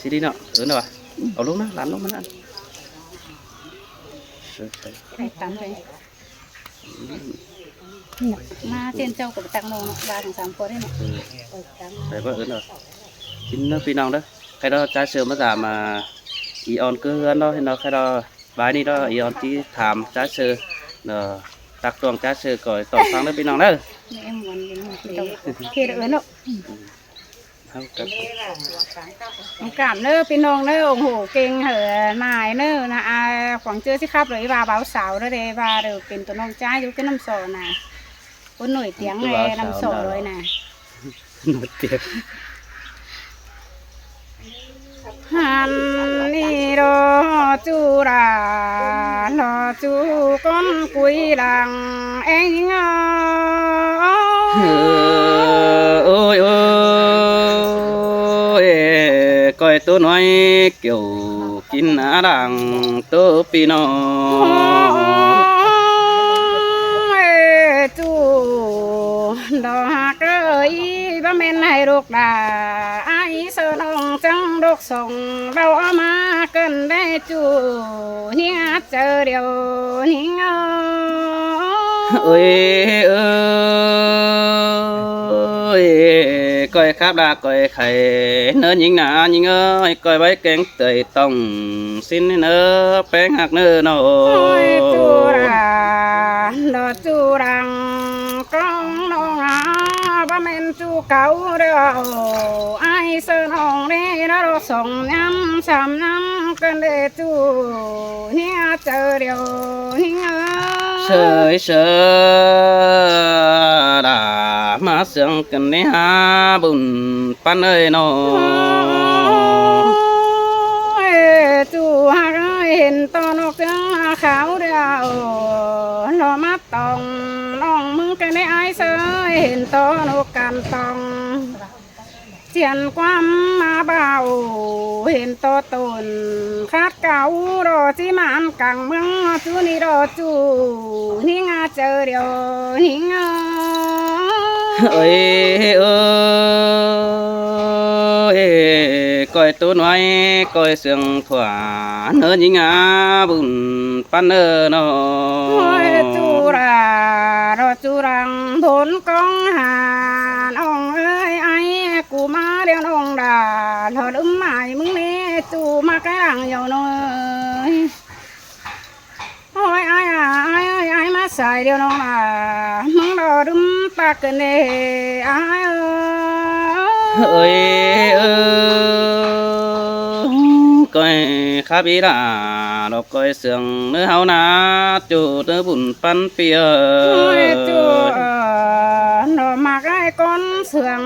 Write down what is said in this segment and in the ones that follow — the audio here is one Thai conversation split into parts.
xí đi nọ ớn rồi ở lúc nó lắn lúc nó ăn Đây tắm đây. Mà trên châu của tặng nồi 3-3 phút đấy nè. đấy có ớn rồi chín nó phi nòng đó cái đó trái sườn mới giảm mà ion cứ hơn đó hay nó cái đó bài đi đó ion chỉ thảm trái sườn nó đặc toàn trái sườn còi tổng phăng đó phi nòng đó Em muốn kia được ớn đâu. không cần Cảm nữa pin nong nữa ủng hộ kênh ở nài nữa là khoảng chưa xích khắp rồi và báo sào đó đây và đượcเป็นตัวน้องtrái giúp cái năm sò này con nổi tiếng này năm sò rồi nè nổi tiếng han đi đó chú ra lo chú con cuối làng anh ôi ôi coi tôi nói kiểu kín á đằng tớ pino chú đó ơi ba men hay được đà ai sợ nông trắng đục sông đâu mà cần đây chú nhớ chờ điều nhớ ơi ơi coi khắp đa coi khay nỡ nhìn nà nhìn ơi coi bấy kén tươi tông xin nỡ bén hạt nỡ nô chú ra đó chú rằng con nông ba men chú cáu đâu ai sợ nông đi đó đục sông năm trăm năm cần đây chú nhớ chờ điều nhớ sơi sơ đã mà sương cần đi ha bùn pan ơi nó chú ห็นตอนกถึงขาวเดียวหน่อมาตองน้องมึงกันได้ไอ้เสยเห็นตอนกกันตองเจียนความมาเบาเห็นตัวตนคาดเก่ารอที่มันกังเมืองจูนี่รอจูนี่งาเจอเดียวนี่งาเอ้ยเอ้ยcoi tôi nói coi sương thỏa nỡ nhìn á bùn pan nỡ nó chú ra rồi chú rằng thốn con hà ông ơi ai cụ má đeo ông đà thở đấm mày mưng nè chú má cái đằng nhiều nơi ôi ai à ai ơi ai má xài đeo ông là mưng đò đấm ta cần nè ai ơi coi khá bí đã nó coi sương nữa hao ná chủ nữa bùn pan pia chú nó mặc ai con sương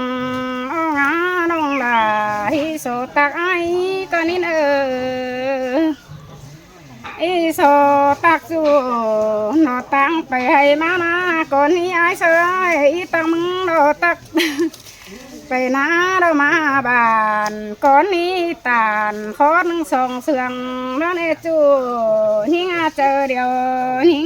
ông á đông là hi số tạc ai con nín hi số tạc chú nó tăng phải hay má má con hi ai sơ ai tăng mừng đồ tạcไปนะเรามาบ้านก้อนนี้ตานคอนส่งเสืองแล้วในจูหิงเจอเดียวหิง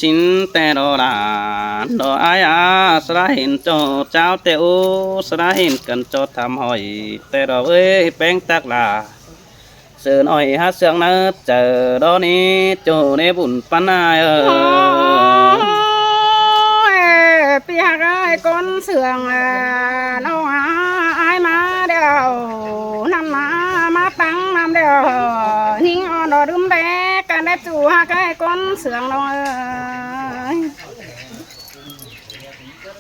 xin tè đồ đàn đồ ai à sa hình cho cháu tèo sa hình cần cho thăm hỏi tè đồ ơi bén tắc là sự nói hát sương nó chờ đó ní chỗ này bùn pan ai pi hạc ơi con sườn nó ai má đều năm má tăng năm đều nhưng nó đâm bé cả đẹp chủ hạc ơi con sườn nó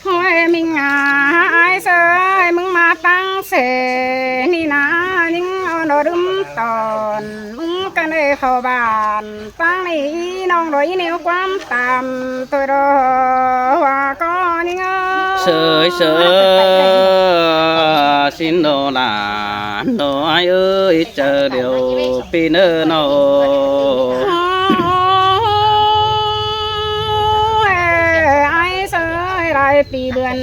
thôi mình ai sơi mừng mà tăng sẽ ni na nhưng nó đâm tòn mừng cái này khẩu bàn tăng này nong đối nếu quan tạm tôi đó hòa có những sơi sơi xin đồ là đồ ai ơi chờ điều pin ơ nó lạiปีเดือน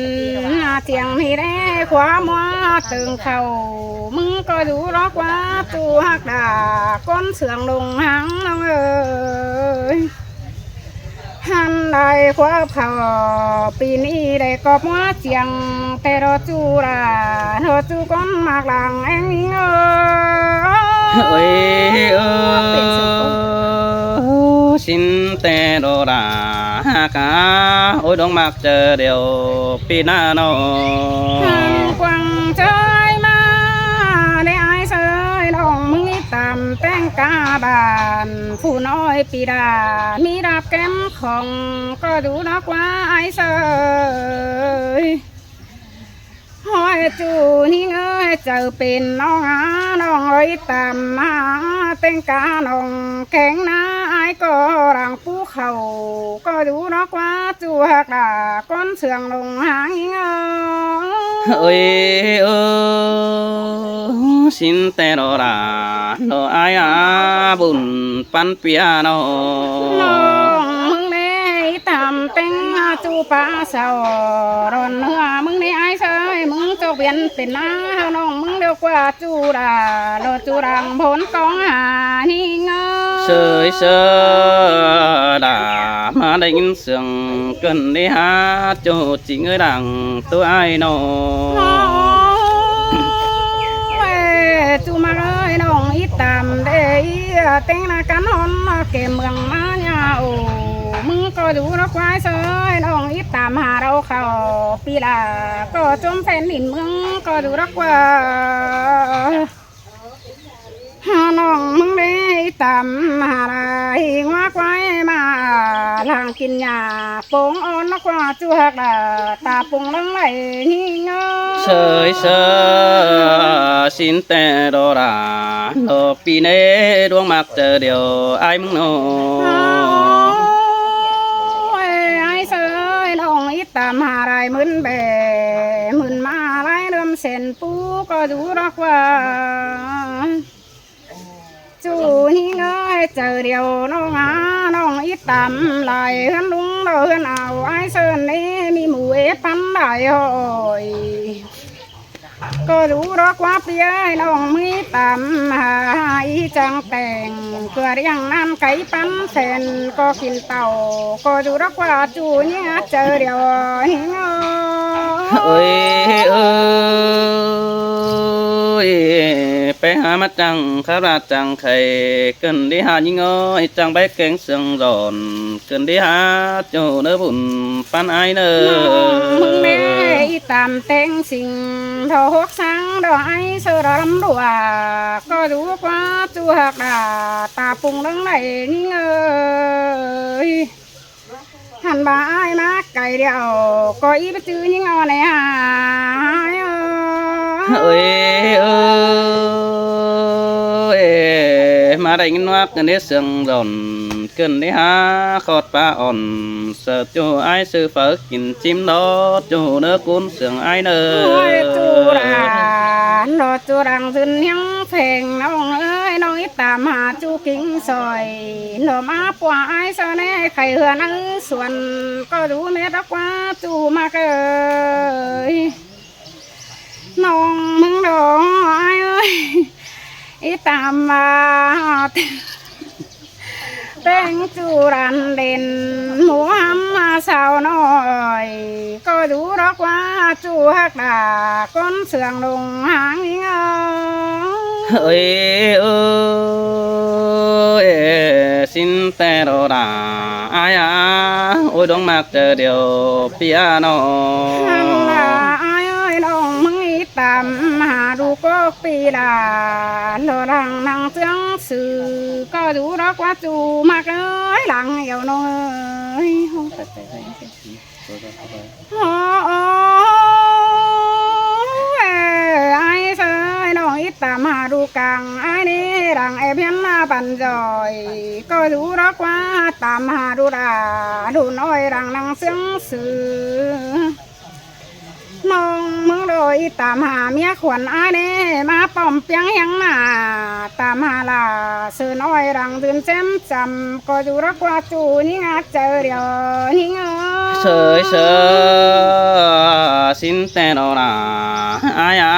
เสียงที่ได้ขวามัวตึงเข่ามึงก็ดูรอกว่าตูหักด่าก้นเสืองลงหังน้องเอ๋ย หันได้ควบเขาปีนี้ได้กอบมัวเจียงแต่รอจูราเธอจูก้นมากหลังเอ็งเอ้ยสินแต่โดราหากาโอ้ยดองมากเจอเดียวปีหน้าโน กวางใจมาได้ไอ้เสยน้องมึงตามแต่งกาบานผู้น้อยปีดามีดาบแก้มของก็ดูนักว่าไอ้เสยหอยจูนี่เงยเจอเป็นน้องน้องเอ้ยตามมาแต่งกาน้องแข็งหน้าไอ้ก็รังปูเขาก็ดูนักว่าจูหักดาก้นเสืองลงหางเงย เอ้ยสินแต่โดราโดอายอาบุญปันเปียโน น้องมึงได้ตามเต็งจูปาเสาร้อนเนื้อมึงได้ไอ้เสยมึงจกเวียนเป็นหน้าน้องมึงเดียวกว่าจูดาโดจูรังผลกองหานี่เงา เสยเสดามาได้ยินเสียงเกินได้หาโจจิงเอ้ยดังตัวไอ้โน จูมาเลยน้องอีตามเด้เต็งนากันฮอนเก็บเมืองมาเนี่ยโอ้มึงก็ดูรักไว้เสยน้องอีตามหาเราเขาปีละก็จมแผ่นดินเมืองก็ดูรักว่าหาน้องมึงได้ตามหาอะไรว่าไว้มาลางกินยาปงอ่อนนักว่าจูหักตาปงลังไหลนี่เงา เสยเสสินแต่โดราโดปีเนดวงมักเจอเดียวไอ้มึงโน ไอ้เสยน้องอีตามหาไรมึนแบมึนมาไรเริ่มเส้นปูก็ดูรักว่าจูนี่เงยเจอเดียวน้องน้องอีตามลายเฮือนลุงเดินเอาไอ้เสยนี่มีหมูเอปันได้หอยก็ดูรักว่าเปียน้องมีตามหาอีจังแต่งเกลือเรียงน้ำไก่ปั้นเส้นก็กินเต่าก็ดูรักว่าจูนี่เจอเดียวหิง เอ้ยไปหามาจังข้าราชจังไข่เกินได้หายิงอ้อยจังใบแกงเสียงร้อนเกินได้หาโจเนื้อบุญปันไอเนื้อ มึงแม่ตามแต่งสิ่งทอหกสังดอกไอ้เสือรำดัวก็ดูกว่าจูหักตาปุงดังไหนนี่เอ้ยหันบ่ายมาไก่เดียวก็อีไปจื้อยิ่งเอาไหนหาย เอ้ยมาได้ยินว่ากันได้เสียงร้อนเกินได้หาขอดปลาอ่อนเสิร์ฟจูไอซื้อเฝอกินจิ้มดอจูเนื้อกุ้นเสียงไอเนื้ โอ้ย อ จูราดอจูรังซึนยังเพลงน้องเอ้ยน้องอีตามหาจูกิ้งซอยหน่อมาปัวไอ้เสน่ไข่เหือนั่งส่วนก็ดูเม็ดรักว่าจูมาเกยน้องมึงดองไอ้เอ้ยอีตามมาแต่งจูรันเด่นหมูหำมาสาวน้อยก็ดูรักว่าจูหักดาก้นเสืองลงหางเงา เอ้ยสินแต่โดราอายาโอ้ยดวงมากเจอเดียวเปียโน หันลาไอ้เอ้ยน้องมึงอีตามหาดูก็ปีดาโลรังนางเจืองสื่อก็ดูรักว่าจูมากเอ้ยหลังเหี่ยวน้อยห้องตัดใจโอ้ไอ้เสยน้องอีตามหาดูกังไอ้นี่ดังไอ้เพี้ยนมาปันจอยก็ดูรักว่าตามหาดูดาดูน้อยดังนางเสียงสื่อน้องมึงโดยตามหาเมียขวัญไอ้นี่มาป้อมเปียงยังมาตามหาลาสื่อน้อยดังตื่นเจ้มจำก็ดูรักว่าจูนี่งัดเจอเดียวนี่เงา เสยสินแต่โดราอายา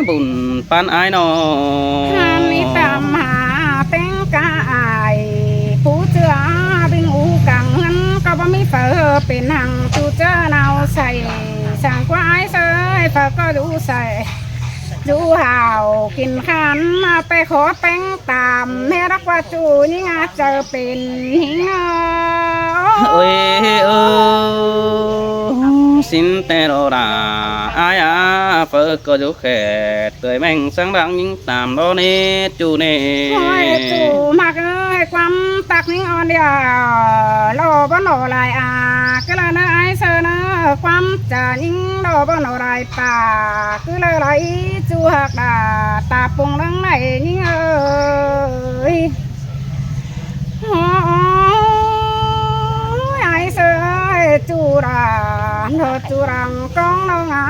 บุญปันไอโน ฮันนี่ตามหาเต็งกาไอผู้เจือบิงอูกังเงินก็บ่ เป็นหังจูเจ้าเนาใส่สั่งกว่าไอ้เสยฝากก็ดูใส่ดูห่าวกินขันมาไปขอแป้งตามแม่รักว่าจูนี่งาเจอเป็นหิง ơi xin tê đồ đà ai à phơ có chú khẽ tuổi mình sáng đẳng những tạm đó nè chú nè โอ้ยจู่มากเอ้ยความตักนิ่งอ่อนเดียวรอบ่หนอลายอาก็ละนะไอเซอร์นะความจะยิ่งรอบ่หนอลายป่าคือเลยไหลจู่หักดาตาปงดังไหนยิ่งเอ้ยโอ้ยไอเซอร์จู่ราเธอจู่รังกองเรางา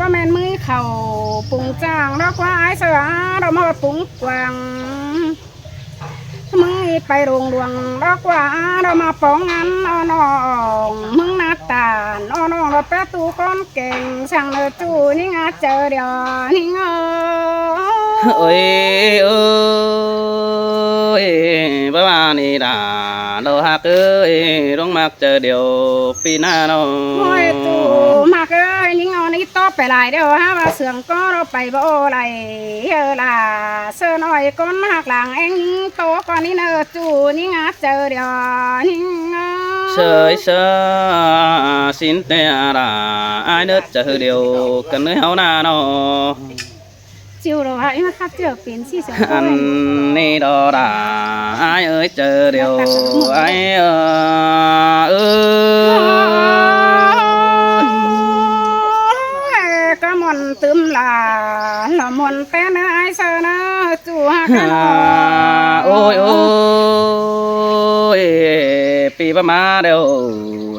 บ่แม่นมือเข่าปุงจ้างดอกว่าไอเซอร์เรามาปุงกวางมึงไปโรงหลวงดอกว่าเรามาป้องงั้นน้องมึงหน้าตาน้องเราแปะตูก้อนเก่งช่างเลอจูนี่งาเจอเดียวนี่เง ơi ơi bà bà nì đà đồ hạc ơi rong mạc chờ điều phi na đâu โอ้ยจูมากเอ้ยนี่เงานี่ต่อไปหลายเดียวฮะว่าเสืองก็เราไปบ่ไหลล่ะเสื้อหน่อยก้นหักหลังเองโตก่อนนี่เนอจูนี่งาเจอเดียวนี่เงา sơi sơ xin tê đà ai nết chờ điều cần nơi háo na đâu จิวเราฮะนี่มันคัดเจอเป็นสี่เสือ anh đi đó đà ai ơi chờ điều ai ơi ก็มนตึมล่ะละมนแต่นะไอเซอร์นะจูฮักกัน ôi ôi pi ba má đều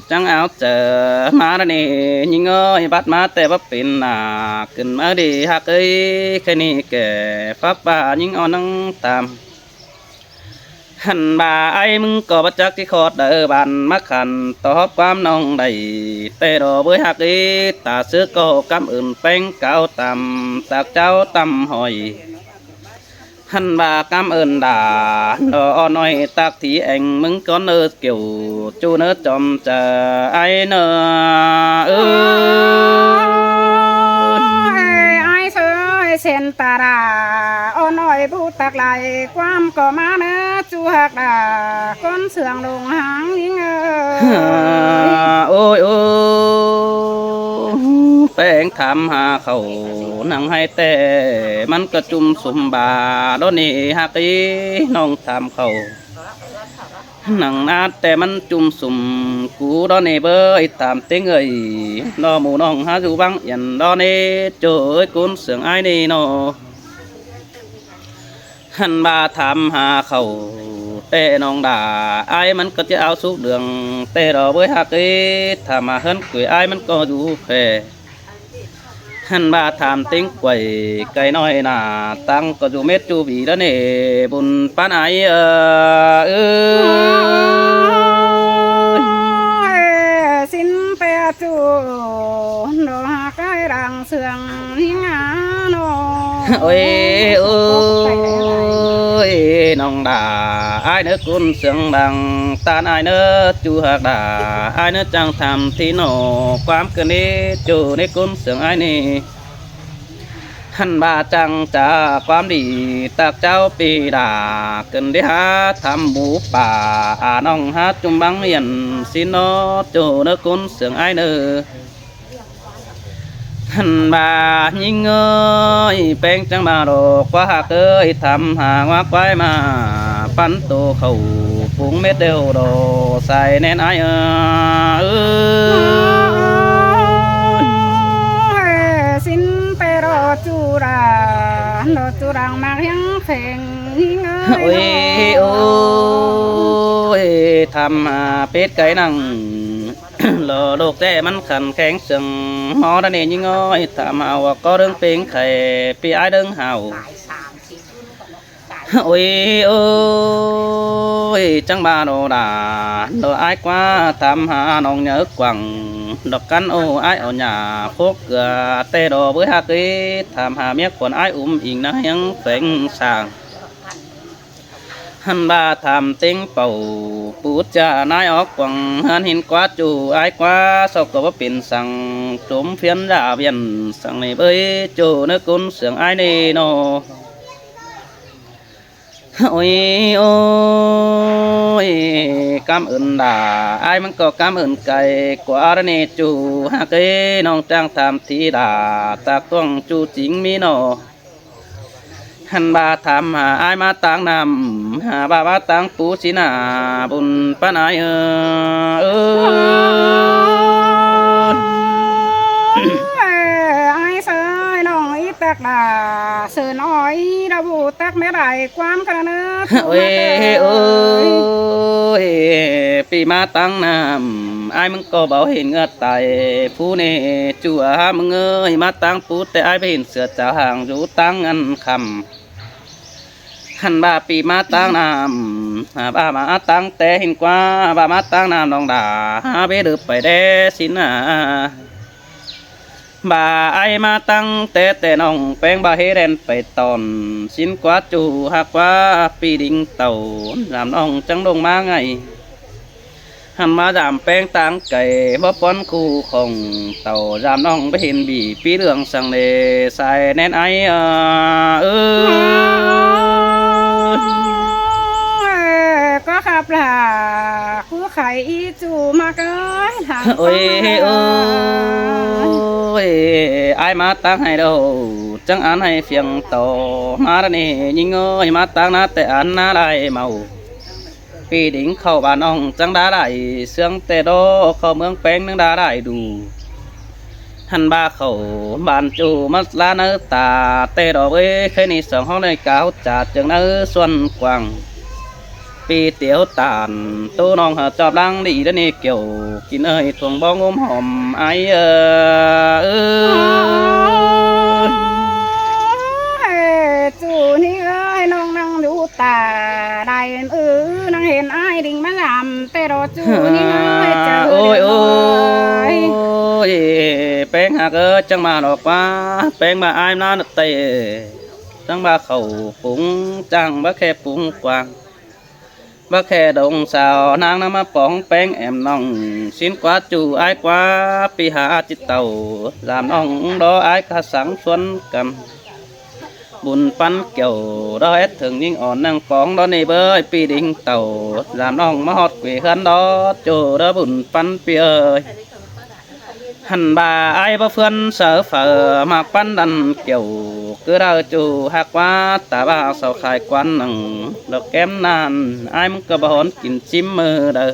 trắng áo chờ má đó nè nhưng ơi bắt má tè bắt pin là cần má đi hạc ấy cái này kể pháp bà nhưng on năng tạm hành bà aiมึงก็บัจักที่คอดเดอบันมักขันต่อความน้องใดแต่ดอกเบยหักอีตาซื้อก็กำอื่นแป้งเก่าตำตากเจ้าตำหอยหันบากำเอินด่าดอน้อยตักที่เองมึงก็เนื้อเกี่ยวจูเนื้อจอมจะไอเนื้อเออ ไอเซอร์เซนตาราอ้อน้อยผู้ตักไหลความก็มาเนื้อจูฮักดาก้นเสืองลงหางยิงโอ้ยโอ้แป้งทำหาเขานั่งให้แต่มันกระจุมสุมบาดอนนี่ฮักอีน้องทำเขานั่งนาแต่มันจุมสุมกูดอนนี่เบยตามเต็งเอ้ยนอหมูน้องหาอยู่บังยันดอนนี่เจอเอ้ยกุนเสียงไอ้นี่นอหันบาทำหาเขาแต่น้องด่าไอ้มันก็จะเอาสุกเดืองแต่เราเบยฮักอีถ้ามาเฮินกุยไอ้มันก็อยู่แค่หันบาทำติ้งกวยไก่น้อยหน้าตั้งก็อยู่เม็ดจูบีแล้วนี่บุญปานไอสินเปียจูดอกฮักไอรังเสืองยิงาโน โอ้ยโอ้ยน้องด่าไอ้เนื้อกุนเสียงดังตาไอ้เนื้อจูหักด่าไอ้เนื้อจังทำที่โนความเกินนี้จูในกุนเสียงไอ้นี่หันบาจังจ่าความดีตากเจ้าปีด่าเกินได้หาทำหมูป่าน้องหาจุ่มบังเหียนสิโนจูเนื้อกุนเสียงไอ้เนื้อหันบายิงเอ้ยแป้งจังมาดอกว่าหักเอ้ยทำหางวักไว้มาปั้นโตเขาปุงเม็ดเดียวดอใส่แน่นไอสินเปรอจูราโนจูรังมากยังเพ่งยิงเอ้ย โอ้ยทำเป็ดไก่นังลอโลกแต่มันขันแข็งเสียงหอดันเองยิ่งอ้อยถ้ามาว่าก็เรื่องเป็นไข่ปีไอเดิงเห่าโอ้ยโอ้ยจังบาโดดาโดไอายกว่าทำหาน้องเนื้อกวังดอกกันโอ้ไอเอาหน้าพกเกลือแต่ดอกเบื่อหักทำหาเมียคนไออิงนะยังเป่งสาง หันบาทำเต็งเป่าปูจานายออกกวังหันหินกว่าจูไอ้กว่าสอกก็ว่าเป็นสั่งจมเพียนดาเวียนสั่งในเบยจูเนื้อกุนเสียงไอ้นี่โนโอ้ยโอ้ยกำอื่นด่าไอ้มันก็กำอื่นไก่กว่าเนจูหากเอ้น้องจ้างทำทีด่าตาต้องจูจริงมีโนหันบาทำหาไอ้มาตั้งนำหาบาบาตั้งปูสินาบุญปานายไอ้เสยน้องอีแตกด่าเสือน้อยดาบูแตกไม่ได้ความกระเนื้อ โอ้ยโอ้ยปีมาตั้งนำไอ้มึงก็เบาเห็นเงือไตผู้นี่จัวมึงเอ้ยมาตั้งปูแต่ไอ้ไปเห็นเสือจ่าห่างอยู่ตั้งอันคำหันบาปีมาตั้งนำบามาตั้งแต่เห็นกว่าบามาตั้งนำน้องด่าหาไปดืบไปเด้สินะบาไอมาตั้งแต่น้องแป้งบาเฮเรนไปตอนสินกว่าจูหักว่าปีดิ่งเต่ารำน้องจังลงมาไงหันมาดามแป้งตั้งไก่บ่ป้อนคู่ของเต่ารำน้องไปเห็นบีปีเรื่องสังเลใส่แน่นไอก็ขับล่ะคู่ไข่อีจูมาเกยทาง โอ้ยโอ้ยไอมาตั้งให้เราจังอันให้เฟียงโตมาดนี่ยิงเอ้ยมาตั้งนะแต่อันน่าได้เมาปีดิ่งเข้าบ้านน้องจังได้ได้เสียงแต่โดเข้าเมืองแป้งนึงได้ได้ดูหันบาเข้าบ้านจูมัสลาเนตาแต่ดอกเอ้ยแค่นี้สองห้องในกาวจัดจังเนื้อส่วนกว้างปีเตี๋ยวตาลตู้น้องหาจอบลังดีแล้วนี่เกี่ยวกินเอ้ยทวงบ้องงมหอมไอจูนี่เอ้ยน้องนั่งดูตาได้นั่งเห็นไอ้ดิ่งมาลำแต่รอจูนี่เอ้ยจะ โอ้ยโอ้ยแป้งหักจังมาดอกว่าแป้งมาไอ้น้าเตะจังมาเข่าปุ้งจังบ่แค่ปุ้งกวางบ่แค่ดงสาวนางน้ำมาป้องแป้งแอมน้องสินกว่าจูไอ้กว่าปีหาจิตเต่าลามน้องดอไอ้ข้าสังสวนกันบุญปันเกี่ยวดอเอ็ดถึงยิ่งอ่อนนั่งป้องดอในเบยปีดิ่งเต่าลามน้องมาฮอดเกวีขันดอจูดอบุญปันเปียหันบาไอ้บ่เฟื่อนเสือเฝอมากปันดันเกี่ยวคือเราจูหักว่าตาบ้าเสาขายกวนหนังดอกแก้มนานไอ้มึงก็บ่หอนกินจิ้มมือเด้อ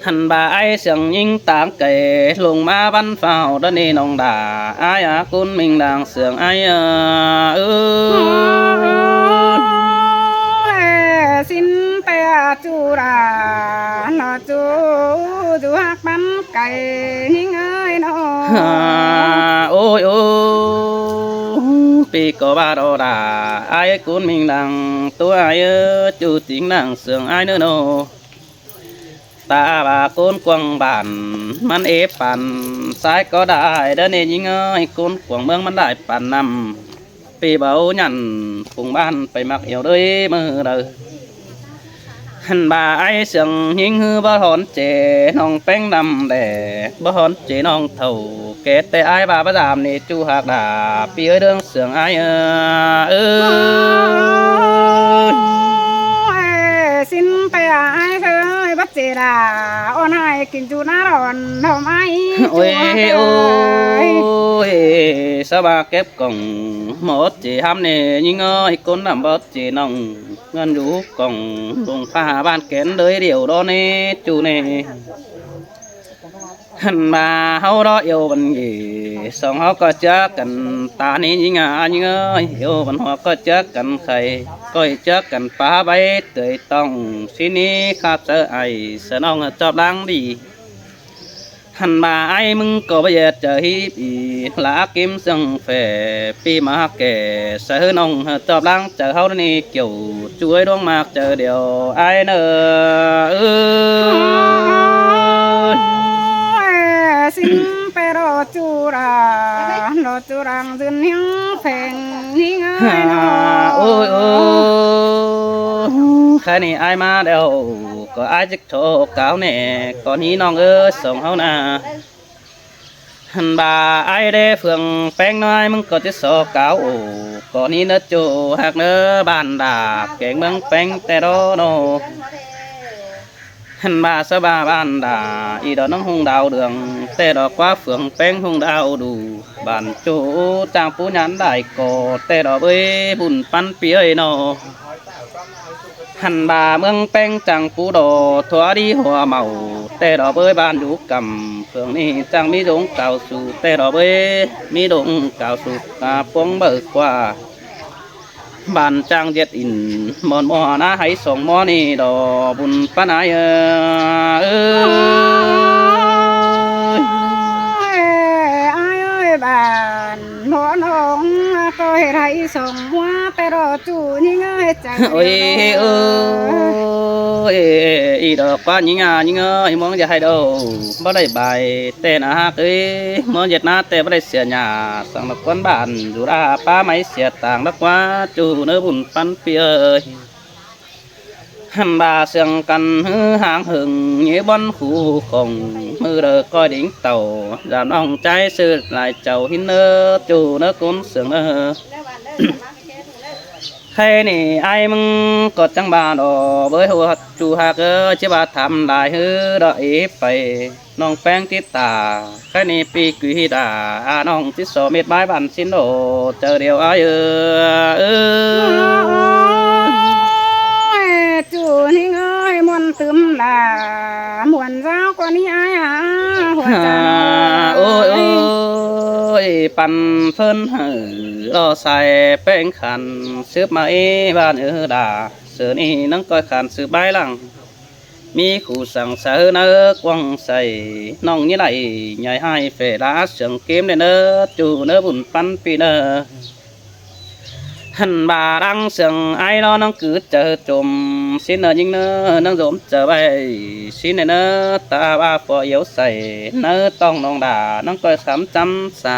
หันบาไอ้เสียงยิงต่างไก่ลงมาบันเฝ้าดนี่น้องด่าไอ้อากุนมิงดังเสียงไอ้สินเปียจูราหนอจูหักปันไก่ยิ่งเอ้ยน้อโอ้ยโอ้ปีก็บาดอดาไอ้กุนมิงดังตัวไอ้จูจริงดังเสียงไอ้เนื้อโนตาบากุนกวางบานมันเอปันซ้ายก็ได้เดินยิ่งเอ้ยกุนกวางเมืองมันได้ปันนำปีเบาหยันปุ่งบ้านไปมักเอวด้วยมือเด้อหันบาไอเสียงยิงฮือบ่หอนเจน้องแป้งดำแดบ่หอนเจน้องเท่าเกตแต่ไอบาประดามนี่จูหักดาปีเรื่องเสียงไอสินเปียไอ้เคยบัดเจดาอ่อนให้กินจูน่าร้อนทำไม โอ้ยโอ้ยสบาเก็บกล่องหมดเจทำเนี่ยยิงเอ้ยคนนำบดเจน้องเงินอยู่กล่องลงผ้าบ้านแกนเลยเดียวดอนี่จูนี่หันมาเฮาดอเอวบันยีสองเฮาก็เจอกันตานี้ยิงยิงเอ้ยเอวบันหัวก็เจอกันใครก็เจอกันป้าใบเตยต้องสินี้ข้าเจอไอเสน้องจอบล้างดีหันมาไอ้มึงก็ไปเจอฮิปีลากิมซึ่งแฝปีมาแก่เสือน้องจอบล้างเจอเฮานี่เกี่ยวช่วยดวงมากเจอเดียวไอ้เนอสินเปรอจูราโนจูรังจุนยังแฝงยิ่งเอ้ยน้อโอ้ยโอ้ แค่นี้อายมาเดี๋ยวก็อายจิกโชกเก่าแน่ก่อนนี้น้องเอ้ยส่งเฮานาหันบ่าอายได้เฟืองแป้งน้อยมึงก็จะสอเก่าก่อนนี้เนื้อจูหักเนื้อบ้านดาบเก่งเมืองแป้งแต่รอโนหันบ่าสบาบ้านดาอีดอกน้องหงดาวเดืองแต่ดอกว่าเฟืองแป้งหงดาวดูบ้านจูจางปูยันได้ก่อแต่ดอกเอ้ยบุญปันเปียโนหันบ่าเมืองแป้งจังปูดอทัวดีหัวเมาแต่ดอกเอ้ยบ้านอยู่กำเฟืองนี้จังมีดงเก่าสู่แต่ดอกเอ้ยมีดงเก่าสู่กาปงเบิกกว่าบ้านจังเจ็ดอินมอนมอนะให้ส่งมอนี่ดอบุญปานายเอ้ย ai ơi bạn nó nóng coi thấy sông hoa tay đỏ chủ nhưng ơi chẳng โอ้ยเอ้ยอีดอกว่ายิงยิงอีมองจะให้ดูบ่ได้ใบเต้นอาฮักเอ้ยมองเจ็ดนาแต่บ่ได้เสียหยาสังนักวันบ้านอยู่ราป้าไม่เสียต่างนักว่าจูเนื้อบุญปันเปียยหันบาเสียงกันฮือหางหึงเงี้ยบอนคู่ของมือเด้อก้อยดิ้งเต่าดามน้องใจซื้อลายเจ้าหินเนื้อจูเนื้อก้นเสียงเนื้อ hay nè ai mừng có chẳng bà đó với hồ chủ hạc chứ bà thầm lại hư đợi phải nong phèn tít tà cái nè pi quý đà nong tít sò mệt bái bàn xin đồ chờ điều ai ơi chủ nhưng ơi muốn tươm là muốn giao con đi ai ôi ôiปั่นเพิ่นหือรอใส่แป้งขันซื้อมาบ้านด่าเสือนี่นังก้อยขันซื้อใบหลังมีขู่สั่งเสือเนื้อกวางใส่น้องนี่ไหลใหญ่ให้เฟร้าเสียงเกมเนื้อจูเนื้อบุญปั้นปีเนื้อหันบาดังเสียงไอ้ล้อน้องcứเจอจมxinเนื้อยิงเนื้อน้องโจมเจอไปxinเนื้อตาบ้าปอเยวใส่เนื้อต้องน้องด่าน้องก้อยสามจำซา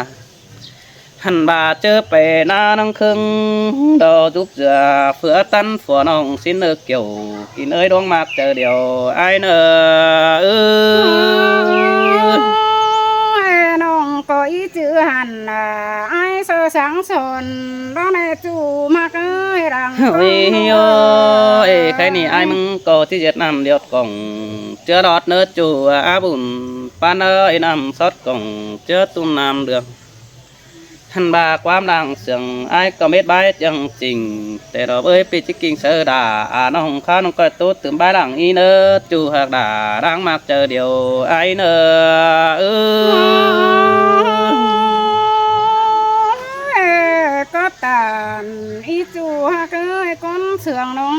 หันบาเจอไปหน้าน้องครึ่งดอจุบเสือเฟือตันฝัวน้องสิ้นเนื้อเกี่ยวกินเอ้ยดวงมากเจอเดียวไอ้เนื้อน้องก็อีจือหันไอ้เสือสังสนร้องในจูมากเอ้ยรัง โอ้ยโอ้ยใครนี่ไอ้มึงก็ที่เจ็ดน้ำเดียวกล่องเจอดอดเนื้อจูอาบุญปานเอ้ยน้ำซอดกล่องเจอตุ้มน้ำเดืองหันบาความดังเสียงไอ้ก็เม็ดใบจังจริงแต่เราเอ้ยปีจิกิ่งเสือด่าน้องข้าน้องก็ตู้ตื่นใบดังอีเนื้อจูหักด่าดังมากเจอเดียวไอ้เนื้อcó tàn ý chú ha cái con sườn nó